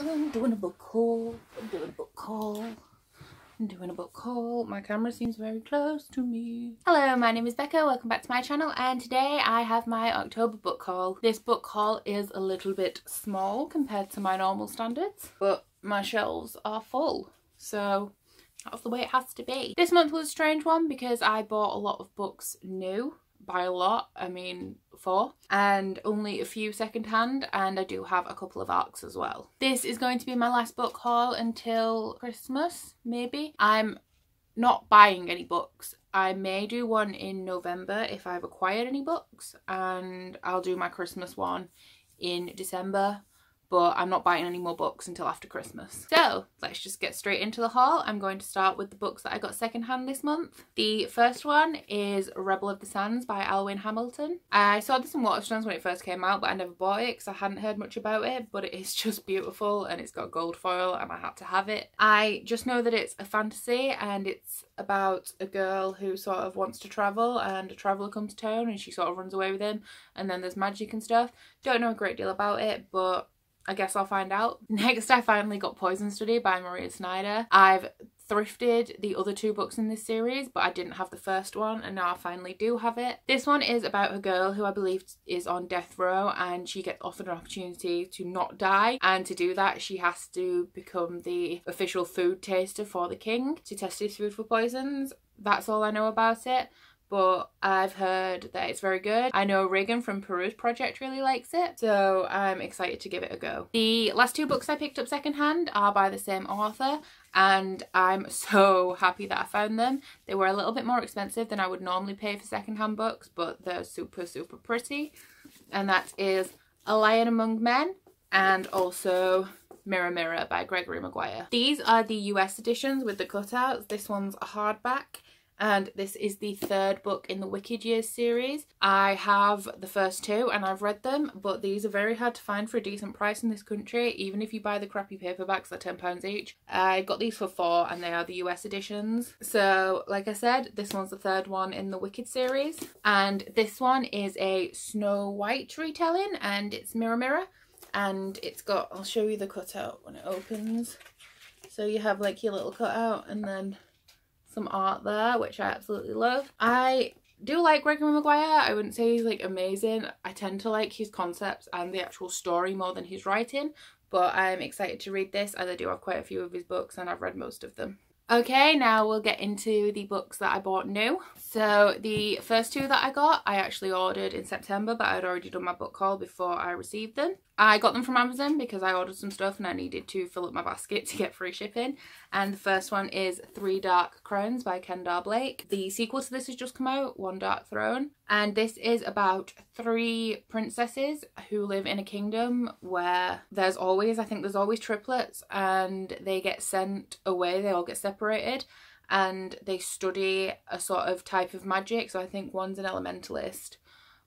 I'm doing a book haul. I'm doing a book haul. I'm doing a book haul. My camera seems very close to me. Hello, my name is Becca. Welcome back to my channel, and today I have my October book haul. This book haul is a little bit small compared to my normal standards, but my shelves are full, so that's the way it has to be. This month was a strange one because I bought a lot of books new. By a lot, I mean 4, and only a few secondhand, and I do have a couple of ARCs as well. This is going to be my last book haul until Christmas, maybe. I'm not buying any books. I may do one in November if I've acquired any books, and I'll do my Christmas one in December. But I'm not buying any more books until after Christmas. So let's just get straight into the haul. I'm going to start with the books that I got secondhand this month. The first one is Rebel of the Sands by Alwyn Hamilton. I saw this in Waterstones when it first came out, but I never bought it because I hadn't heard much about it, but it is just beautiful and it's got gold foil and I had to have it. I just know that it's a fantasy and it's about a girl who sort of wants to travel, and a traveller comes to town and she sort of runs away with him, and then there's magic and stuff. Don't know a great deal about it, but I guess I'll find out. Next, I finally got Poison Study by Maria Snyder. I've thrifted the other 2 books in this series, but I didn't have the first one, and now I finally do have it. This one is about a girl who I believe is on death row, and she gets offered an opportunity to not die, and to do that she has to become the official food taster for the king to test his food for poisons. That's all I know about it, but I've heard that it's very good. I know Reagan from Peruse Project really likes it, so I'm excited to give it a go. The last 2 books I picked up secondhand are by the same author, and I'm so happy that I found them. They were a little bit more expensive than I would normally pay for secondhand books, but they're super, super pretty. And that is A Lion Among Men and also Mirror Mirror by Gregory Maguire. These are the US editions with the cutouts. This one's a hardback, and this is the 3rd book in the Wicked Years series. I have the first 2 and I've read them, but these are very hard to find for a decent price in this country, even if you buy the crappy paperbacks. They're £10 each. I got these for 4 and they are the US editions. So like I said, this one's the 3rd one in the Wicked series, and this one is a Snow White retelling, and it's Mirror Mirror, and it's got, I'll show you the cutout when it opens. So you have like your little cutout and then some art there, which I absolutely love. I do like Gregory Maguire. I wouldn't say he's like amazing. I tend to like his concepts and the actual story more than his writing, but I'm excited to read this as I do have quite a few of his books and I've read most of them. Okay, now we'll get into the books that I bought new. So the first 2 that I got, I actually ordered in September, but I'd already done my book haul before I received them. I got them from Amazon because I ordered some stuff and I needed to fill up my basket to get free shipping. And the first one is 3 Dark Crowns by Kendall Blake. The sequel to this has just come out, One Dark Throne. And this is about 3 princesses who live in a kingdom where there's always, I think there's always triplets, and they get sent away, they all get separated, and they study a sort of type of magic. So I think one's an elementalist,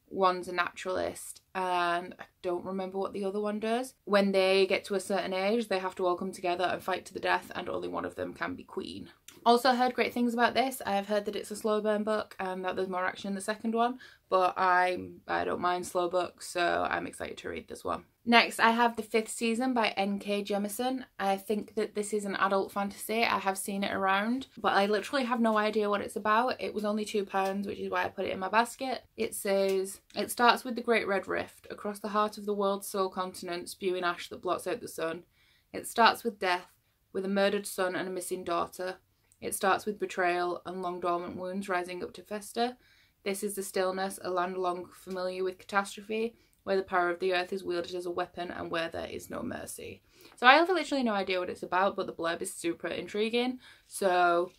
one's a naturalist, and I don't remember what the other one does. When they get to a certain age, they have to all come together and fight to the death, and only one of them can be queen. Also heard great things about this. I've heard that it's a slow burn book and that there's more action in the second one, but I don't mind slow books, so I'm excited to read this one. Next, I have The 5th Season by N.K. Jemisin. I think that this is an adult fantasy. I have seen it around, but I literally have no idea what it's about. It was only £2, which is why I put it in my basket. It says, it starts with the Great Red Rift, across the heart of the world's sole continent, spewing ash that blots out the sun. It starts with death, with a murdered son and a missing daughter. It starts with betrayal and long dormant wounds rising up to fester. This is the stillness, a land long familiar with catastrophe, where the power of the earth is wielded as a weapon and where there is no mercy. So I have literally no idea what it's about, but the blurb is super intriguing. So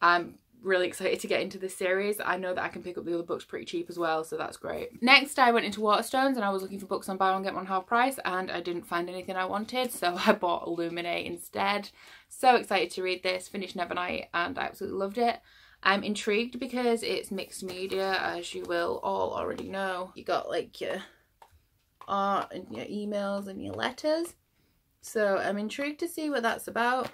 I'm really excited to get into this series. I know that I can pick up the other books pretty cheap as well, so that's great. Next, I went into Waterstones and I was looking for books on buy one get one half price, and I didn't find anything I wanted, so I bought Illuminate instead. So excited to read this, finished Nevernight, and I absolutely loved it. I'm intrigued because it's mixed media, as you will all already know. You got like your art and your emails and your letters, so I'm intrigued to see what that's about.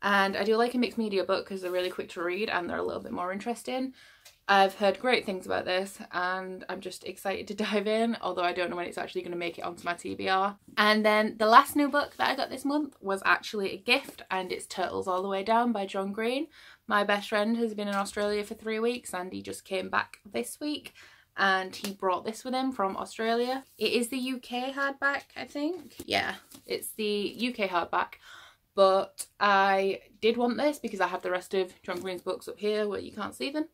And I do like a mixed media book because they're really quick to read and they're a little bit more interesting. I've heard great things about this and I'm just excited to dive in, although I don't know when it's actually going to make it onto my TBR. And then the last new book that I got this month was actually a gift, and it's Turtles All the Way Down by John Green. My best friend has been in Australia for 3 weeks and he just came back this week and he brought this with him from Australia. It is the UK hardback, I think. Yeah, it's the UK hardback. But I did want this because I have the rest of John Green's books up here where you can't see them.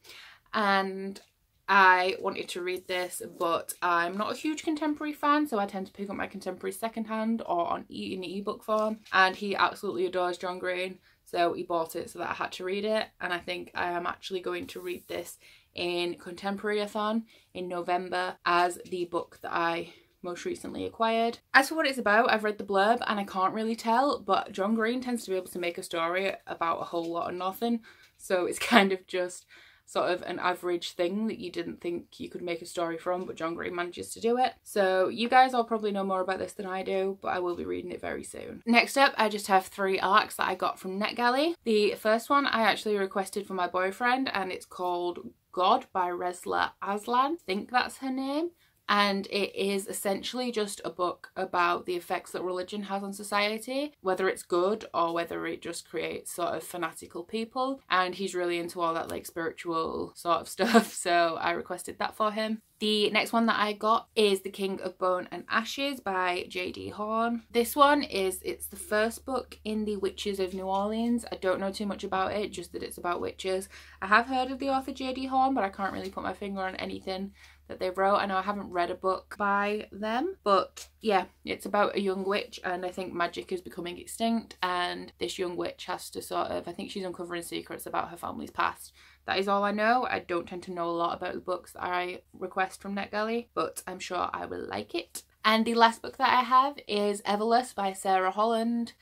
And I wanted to read this, but I'm not a huge contemporary fan, so I tend to pick up my contemporary secondhand or in ebook form. And he absolutely adores John Green, so he bought it so that I had to read it. And I think I am actually going to read this in Contemporary-a-thon in November as the book that I most recently acquired. As for what it's about, I've read the blurb and I can't really tell, but John Green tends to be able to make a story about a whole lot of nothing, so it's kind of just sort of an average thing that you didn't think you could make a story from, but John Green manages to do it. So you guys all probably know more about this than I do, but I will be reading it very soon. Next up, I just have 3 arcs that I got from NetGalley. The first one I actually requested for my boyfriend, and it's called God by Resla Aslan. I think that's her name. And it is essentially just a book about the effects that religion has on society, whether it's good or whether it just creates sort of fanatical people. And he's really into all that like spiritual sort of stuff, so I requested that for him. The next one that I got is The King of Bone and Ashes by J.D. Horn. This one it's the first book in the Witches of New Orleans. I don't know too much about it, just that it's about witches. I have heard of the author J.D. Horn, but I can't really put my finger on anything that they wrote. I know I haven't read a book by them, but yeah, it's about a young witch, and I think magic is becoming extinct, and this young witch has to sort of, I think she's uncovering secrets about her family's past. That is all I know. I don't tend to know a lot about the books that I request from NetGalley, but I'm sure I will like it. And the last book that I have is Everless by Sarah Holland.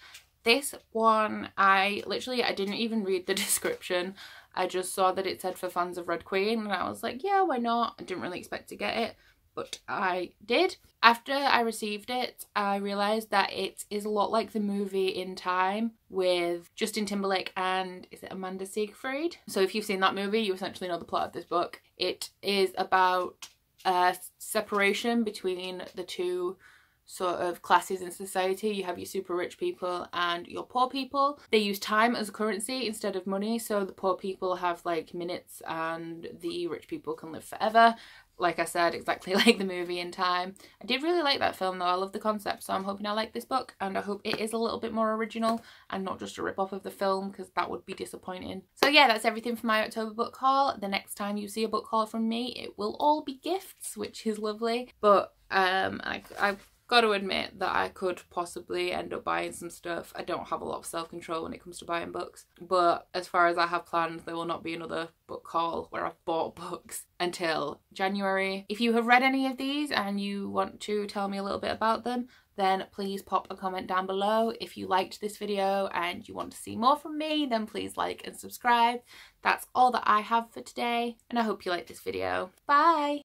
This one, I didn't even read the description. I just saw that it said for fans of Red Queen, and I was like, yeah, why not? I didn't really expect to get it, but I did. After I received it, I realised that it is a lot like the movie In Time with Justin Timberlake and, is it Amanda Seyfried? So if you've seen that movie, you essentially know the plot of this book. It is about separation between the two sort of classes in society. You have your super rich people and your poor people. They use time as a currency instead of money, so the poor people have like minutes and the rich people can live forever. Like I said, exactly like the movie In Time. I did really like that film though. I love the concept, so I'm hoping I like this book, and I hope it is a little bit more original and not just a rip-off of the film, because that would be disappointing. So yeah, that's everything for my October book haul. The next time you see a book haul from me, it will all be gifts, which is lovely. But I've got to admit that I could possibly end up buying some stuff. I don't have a lot of self-control when it comes to buying books, but as far as I have planned, there will not be another book haul where I've bought books until January. If you have read any of these and you want to tell me a little bit about them, then please pop a comment down below. If you liked this video and you want to see more from me, then please like and subscribe. That's all that I have for today, and I hope you liked this video. Bye!